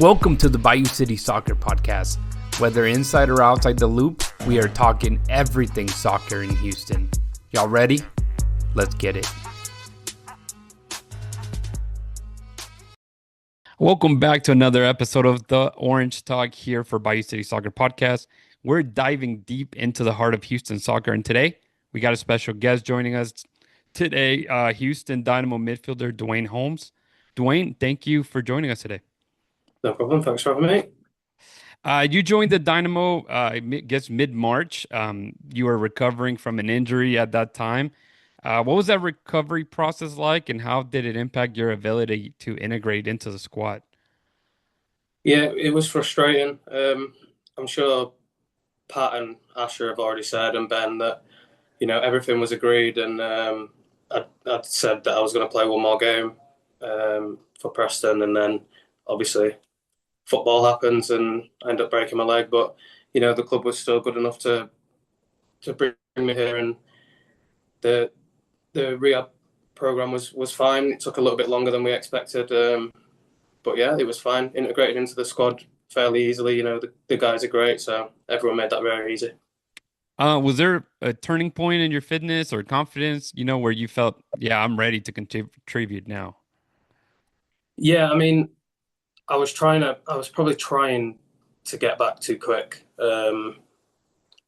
Welcome to the Bayou City Soccer Podcast. Whether inside or outside the loop, we are talking everything soccer in Houston. Y'all ready? Let's get it. Welcome back to another episode of the Orange Talk here for Bayou City Soccer Podcast. We're diving deep into the heart of Houston soccer, and today we got a special guest joining us today, Houston Dynamo midfielder Duane Holmes. Duane, thank you for joining us today. No problem. Thanks for having me. You joined the Dynamo, I guess, mid-March. You were recovering from an injury at that time. What was that recovery process like, and how did it impact your ability to integrate into the squad? Yeah, it was frustrating. I'm sure Pat and Asher have already said, and Ben, that everything was agreed, and I'd said that I was going to play one more game for Preston, and then obviously football happens, and I end up breaking my leg. But the club was still good enough to bring me here, and the rehab program was fine. It took a little bit longer than we expected, but yeah, it was fine. Integrated into the squad fairly easily. The guys are great, so everyone made that very easy. Was there a turning point in your fitness or confidence, where you felt, yeah, I'm ready to contribute now? Yeah, I mean, I was probably trying to get back too quick. I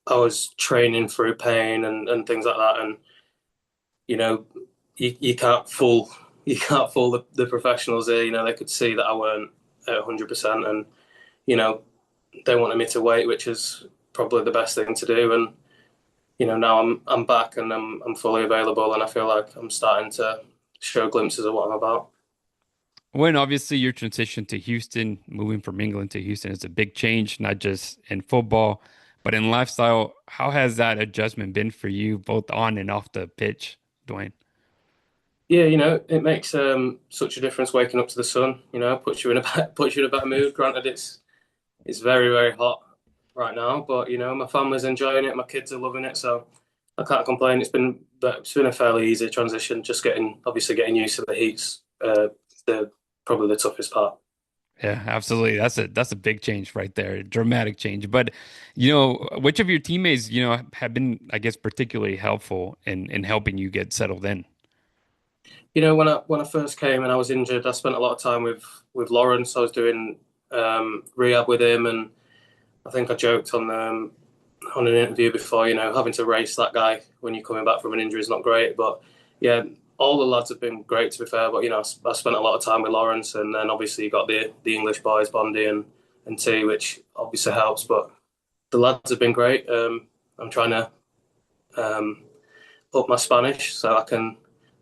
was training through pain and things like that, and you can't fool the professionals here. They could see that I weren't at 100%, and they wanted me to wait, which is probably the best thing to do. And now I'm back, and I'm fully available, and I feel like I'm starting to show glimpses of what I'm about. When obviously your transition to Houston, moving from England to Houston, is a big change, not just in football, but in lifestyle. How has that adjustment been for you, both on and off the pitch, Duane? Yeah, it makes such a difference waking up to the sun. Puts you in a better mood. Granted, it's very, very hot right now, but my family's enjoying it, my kids are loving it, so I can't complain. It's been a fairly easy transition. Just getting used to the heat's probably the toughest part. Yeah, absolutely. That's a big change right there, dramatic change. But which of your teammates have been, I guess, particularly helpful in helping you get settled in? When I first came and I was injured, I spent a lot of time with Lawrence. I was doing rehab with him, and I think I joked on an interview before, having to race that guy when you're coming back from an injury is not great. But yeah, all the lads have been great, to be fair. But I spent a lot of time with Lawrence, and then obviously you got the English boys, Bondi and T, which obviously helps. But the lads have been great. I'm trying to up my Spanish so I can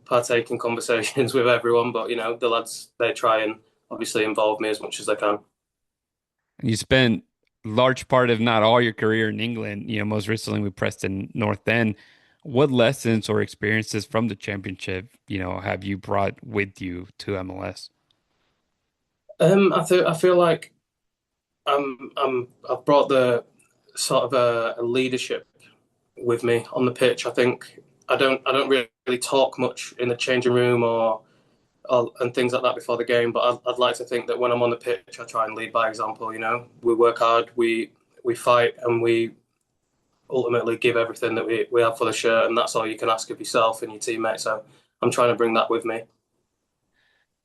partake in conversations with everyone. But the lads, they try and obviously involve me as much as they can. You spent large part, if not all, your career in England, most recently with Preston North End. What lessons or experiences from the championship, have you brought with you to MLS? I feel like I've brought the sort of a leadership with me on the pitch. I think I don't really talk much in the changing room or and things like that before the game. But I'd like to think that when I'm on the pitch, I try and lead by example. We work hard, we fight, and we ultimately give everything that we have for the shirt, and that's all you can ask of yourself and your teammates. So I'm trying to bring that with me.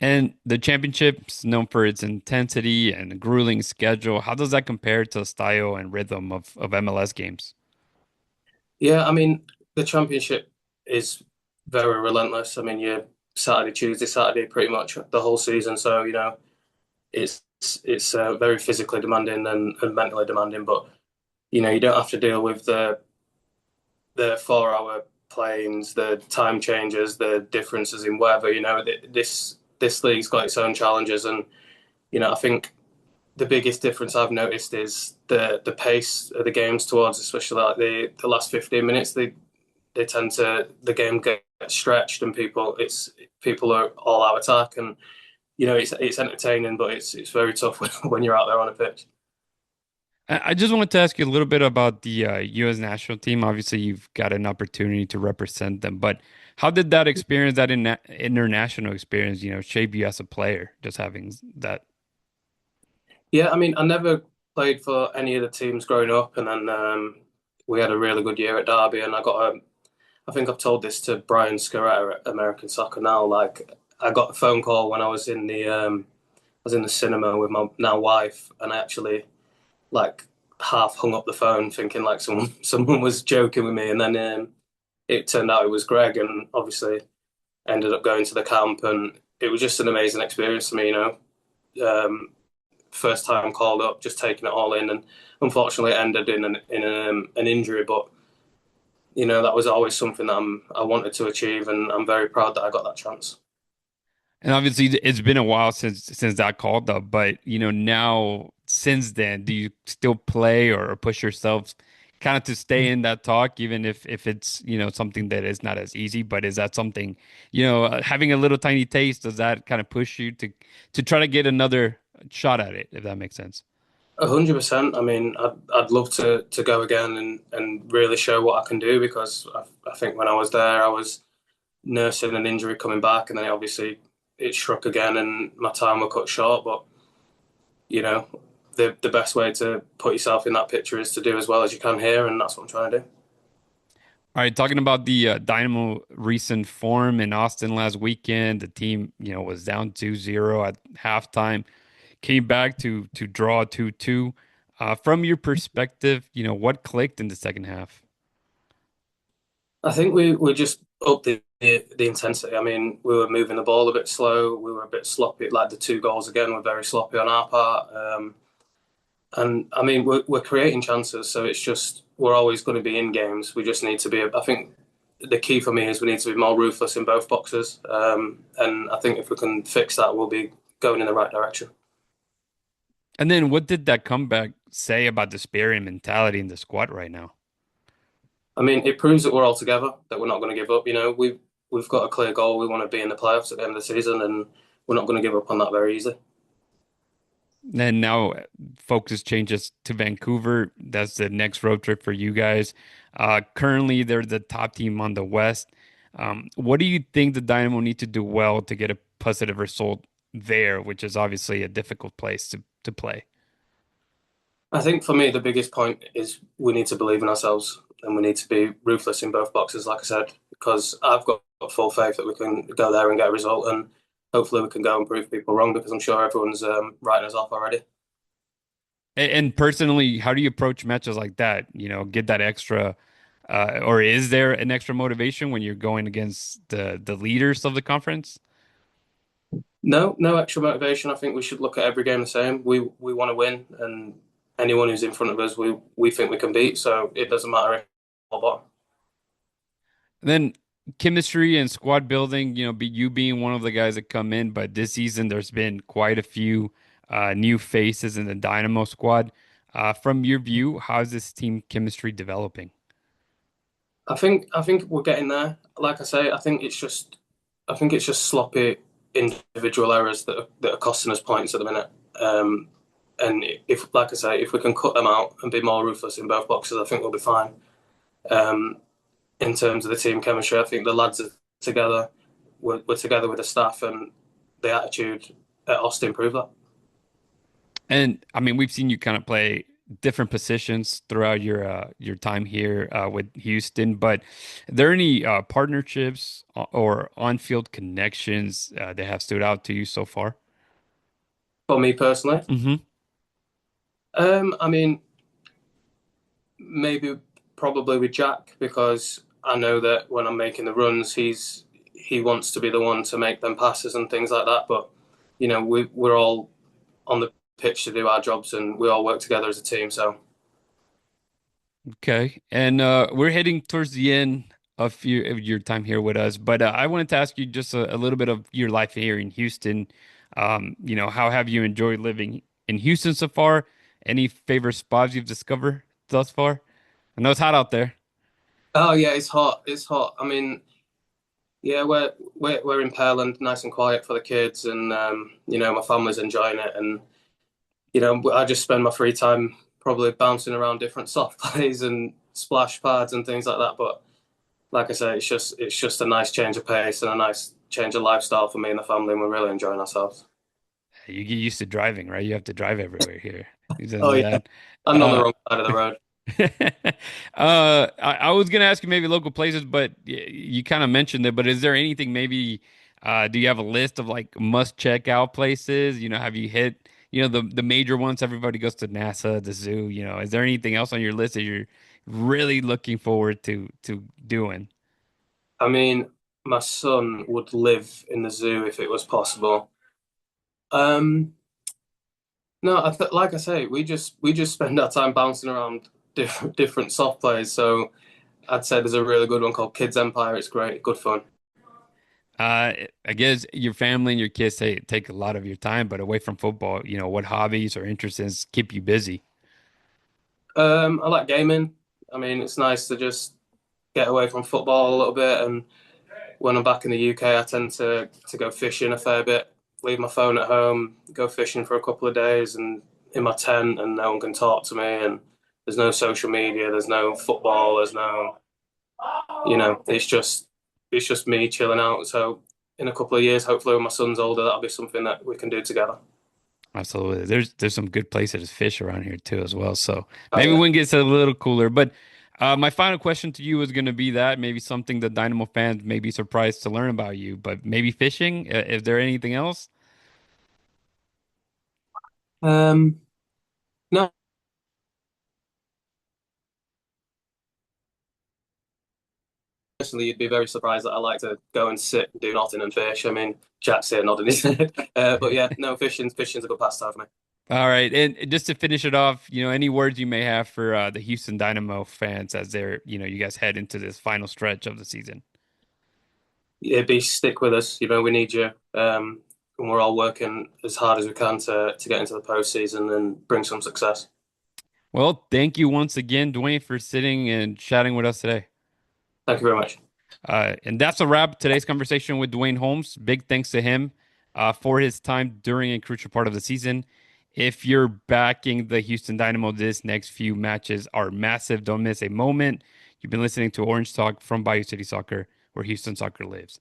And the championship's known for its intensity and a grueling schedule. How does that compare to the style and rhythm of MLS games? Yeah, I mean, the championship is very relentless. I mean, you're Saturday, Tuesday, Saturday, pretty much the whole season. So it's very physically demanding and mentally demanding. But you don't have to deal with the 4-hour planes, the time changes, the differences in weather. This league's got its own challenges, and I think the biggest difference I've noticed is the pace of the games towards, especially like the last 15 minutes. The game gets stretched, and people are all out attack, and it's entertaining, but it's very tough when you're out there on a pitch. I just wanted to ask you a little bit about the U.S. national team. Obviously, you've got an opportunity to represent them, but how did that experience, that international experience, shape you as a player, just having that? Yeah, I mean, I never played for any of the teams growing up, and then we had a really good year at Derby, and I think I've told this to Brian Segura at American Soccer Now. Like, I got a phone call when I was in the cinema with my now wife, and I actually like half hung up the phone, thinking like someone was joking with me, and then it turned out it was Greg, and obviously ended up going to the camp, and it was just an amazing experience for me, you know. First time called up, just taking it all in, and unfortunately it ended in an injury. But you know that was always something that I wanted to achieve, and I'm very proud that I got that chance. And obviously, it's been a while since that called up, but now since then, do you still play or push yourself kind of to stay in that talk, even if it's something that is not as easy? But is that something having a little tiny taste, does that kind of push you to try to get another shot at it, if that makes sense? 100%. I mean, I'd love to go again and really show what I can do because I think when I was there, I was nursing an injury coming back, and then obviously it struck again, and my time was cut short. But you know, the best way to put yourself in that picture is to do as well as you can here, and that's what I'm trying to do. All right, talking about the Dynamo recent form in Austin last weekend, the team, was down 2-0 at halftime, came back to draw 2-2. From your perspective, what clicked in the second half? I think we just upped the intensity. I mean, we were moving the ball a bit slow. We were a bit sloppy. Like the two goals again were very sloppy on our part. And I mean, we're creating chances, so it's just we're always going to be in games. We just need to be. I think the key for me is we need to be more ruthless in both boxes. And I think if we can fix that, we'll be going in the right direction. And then what did that comeback say about the spirit and mentality in the squad right now? I mean, it proves that we're all together, that we're not going to give up. You know, we've got a clear goal. We want to be in the playoffs at the end of the season, and we're not going to give up on that very easy. And now focus changes to Vancouver. That's the next road trip for you guys. Currently, they're the top team on the West. What do you think the Dynamo need to do well to get a positive result there, which is obviously a difficult place to play? I think for me, the biggest point is we need to believe in ourselves and we need to be ruthless in both boxes, like I said, because I've got full faith that we can go there and get a result, and hopefully we can go and prove people wrong because I'm sure everyone's writing us off already. And personally, how do you approach matches like that? Get that extra, or is there an extra motivation when you're going against the leaders of the conference? No extra motivation. I think we should look at every game the same. We want to win, and anyone who's in front of us, we think we can beat. So it doesn't matter if or bottom. Then chemistry and squad building, you being one of the guys that come in, but this season there's been quite a few new faces in the Dynamo squad. From your view, how is this team chemistry developing? I think we're getting there. Like I say, I think it's just sloppy individual errors that are costing us points at the minute. And if, like I say, if we can cut them out and be more ruthless in both boxes, I think we'll be fine. Um, in terms of the team chemistry, I think the lads are together. We're together with the staff, and the attitude at Austin proved that. And I mean, we've seen you kind of play different positions throughout your time here with Houston, but are there any partnerships or on-field connections that have stood out to you so far? For me personally, Hmm. I mean, maybe probably with Jack because I know that when I'm making the runs, he wants to be the one to make them passes and things like that. But you know, we're all on the pitch to do our jobs, and we all work together as a team. So Okay. And we're heading towards the end of your time here with us, but I wanted to ask you just a little bit of your life here in Houston. How have you enjoyed living in Houston so far? Any favorite spots you've discovered thus far? I know it's hot out there. oh yeah, it's hot. It's hot. I mean, yeah, we're in Pearland, nice and quiet for the kids, and you know, my family's enjoying it, and you know, I just spend my free time probably bouncing around different soft plays and splash pads and things like that. But like I say, it's just a nice change of pace and a nice change of lifestyle for me and the family, and we're really enjoying ourselves. You get used to driving, right? You have to drive everywhere here. He Oh does yeah, that. I'm on the Uh, wrong side of the road. I was gonna ask you maybe local places, but you kind of mentioned it. But is there anything maybe? Do you have a list of like must check out places? Have you hit the major ones? Everybody goes to NASA, the zoo. Is there anything else on your list that you're really looking forward to doing? I mean, my son would live in the zoo if it was possible. Um, no, like I say, we just spend our time bouncing around different soft plays. So I'd say there's a really good one called Kids Empire. It's great, good fun. I guess your family and your kids take a lot of your time, but away from football, what hobbies or interests keep you busy? I like gaming. I mean, it's nice to just get away from football a little bit. And when I'm back in the UK, I tend to go fishing a fair bit. Leave my phone at home, go fishing for a couple of days, and in my tent, and no one can talk to me. And there's no social media, there's no football, there's no, it's just me chilling out. So in a couple of years, hopefully when my son's older, that'll be something that we can do together. Absolutely. There's some good places to fish around here too as well. So Oh maybe yeah. when it gets a little cooler. But my final question to you is going to be that maybe something the Dynamo fans may be surprised to learn about you, but maybe fishing. Is there anything else? Um, no, personally, you'd be very surprised that I like to go and sit and do nothing and fish. I mean, Jack's here nodding his head. But yeah, no, fishing's a good pastime for me. All right. And just to finish it off, any words you may have for the Houston Dynamo fans as you guys head into this final stretch of the season. Yeah, be stick with us. We need you. And we're all working as hard as we can to get into the postseason and bring some success. Well, thank you once again, Dwayne, for sitting and chatting with us today. Thank you very much. And that's a wrap. Today's conversation with Duane Holmes. Big thanks to him for his time during a crucial part of the season. If you're backing the Houston Dynamo, this next few matches are massive. Don't miss a moment. You've been listening to Orange Talk from Bayou City Soccer, where Houston soccer lives.